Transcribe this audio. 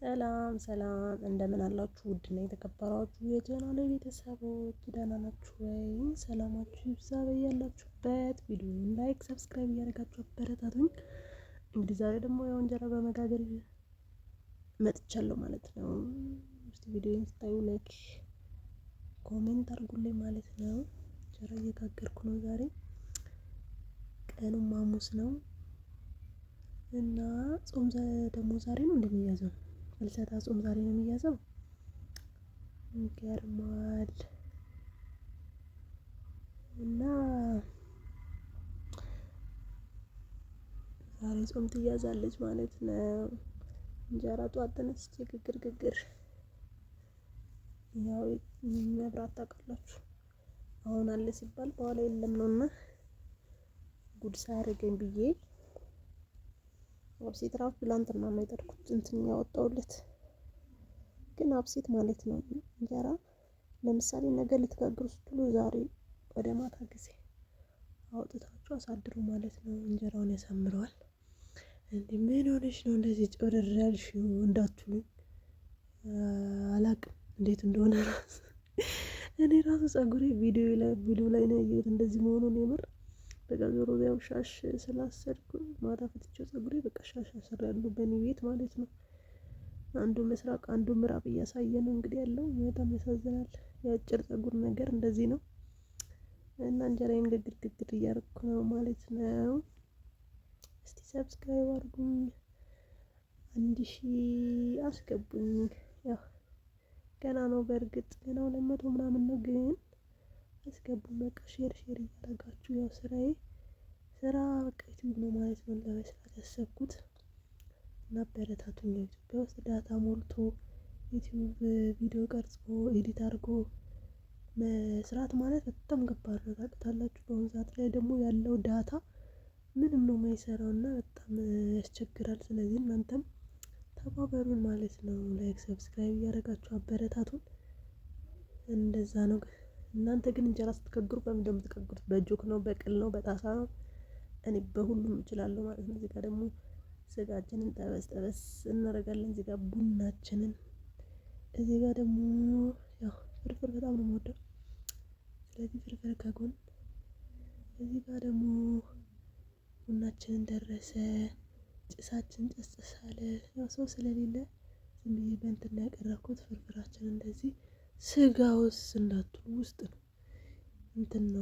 ሰላም ሰላም እንደምን አላችሁ? ውድና የተከበራችሁ የቻናሌ ቤተሰቦች ደህና ናችሁ ወይ? ሰላማችሁ ይብዛ በያላችሁበት። ቪዲዮውን ላይክ፣ ሰብስክራይብ እያደረጋችሁ አበረታቱኝ። እንግዲህ ዛሬ ደግሞ ያው እንጀራ በመጋገር መጥቻለሁ ማለት ነው። እስቲ ቪዲዮውን ስታዩ ላይክ፣ ኮሜንት አድርጉልኝ ማለት ነው። እንጀራ እየጋገርኩ ነው ዛሬ። ቀኑም ሐሙስ ነው እና ጾም ደግሞ ዛሬ ነው እንደሚያዘው ፍልሰታ ጾም ዛሬ ነው የሚያዘው። ይገርማል። እና ዛሬ ጾም ትያዛለች ማለት ነው። እንጀራ ጧት ተነስቼ ግግር ያው መብራት ታውቃላችሁ አሁን አለ ሲባል በኋላ የለም ነውና ጉድ ሳያደርገኝ ብዬ አብሴት ራሱ ትላንትና ነው የጠርኩት እንትን ያወጣሁለት። ግን አብሴት ማለት ነው እንጀራ ለምሳሌ ነገ ልትጋግሩ ስትሉ ዛሬ ወደ ማታ ጊዜ አውጥታችሁ አሳድሩ ማለት ነው። እንጀራውን ያሳምረዋል። እንዴ ምን ሆነሽ ነው እንደዚህ ጮረር ያልሽው እንዳትሉኝ አላቅም እንዴት እንደሆነ ራሱ እኔ ራሱ ፀጉሬ ቪዲዮ ላይ ነው ያየሁት እንደዚህ መሆኑን የምር በቃ ዞሮ ያው ሻሽ ስላሰርኩ ማታ ፈትቼው ፀጉሬ በቃ ሻሽ አሰራለሁ በእኔ ቤት ማለት ነው። አንዱ ምስራቅ አንዱ ምዕራብ እያሳየ ነው እንግዲህ ያለው በጣም ያሳዝናል። የአጭር ፀጉር ነገር እንደዚህ ነው። እና እንጀራዬን ግግር እያደረኩ ነው ማለት ነው። እስቲ ሰብስክራይብ አድርጉኝ 1000 አስገቡኝ። ያው ገና ነው በእርግጥ ገና 200 ምናምን ነው ግን አስገቡኝ በቃ ሼር እያደረጋችሁ ያው ስራ በቃ ዩቲዩብ ነው ማለት ነው ለመስራት ያሰብኩት። እና አበረታቱኝ። ኢትዮጵያ ውስጥ ዳታ ሞልቶ ዩቲዩብ ቪዲዮ ቀርጾ ኤዲት አድርጎ መስራት ማለት በጣም ከባድ ነው ታውቃላችሁ። በአሁኑ ሰዓት ላይ ደግሞ ያለው ዳታ ምንም ነው የማይሰራው እና በጣም ያስቸግራል። ስለዚህ እናንተም ተባበሩን ማለት ነው። ላይክ ሰብስክራይብ እያደረጋችሁ አበረታቱን። እንደዛ ነው። እናንተ ግን እንጀራ ስትጋግሩ በምን እንደምትጋግሩት በጆክ ነው በቅል ነው በጣሳ ነው? እኔ በሁሉም እችላለሁ ማለት ነው። እዚህ ጋር ደግሞ ስጋችንን ጠበስ እናደርጋለን። እዚህ ጋር ቡናችንን እዚህ ጋር ደግሞ ያው ፍርፍር በጣም ነው የምወደው። ስለዚህ ፍርፍር ከጎን እዚህ ጋር ደግሞ ቡናችንን ደረሰ። ጭሳችን ጭስ አለ። ያው ሰው ስለሌለ ዝም ብዬ በእንትን ነው ያቀረብኩት። ፍርፍራችን እንደዚህ ስጋውስ እንዳትሉ ውስጥ ነው እንትን ነው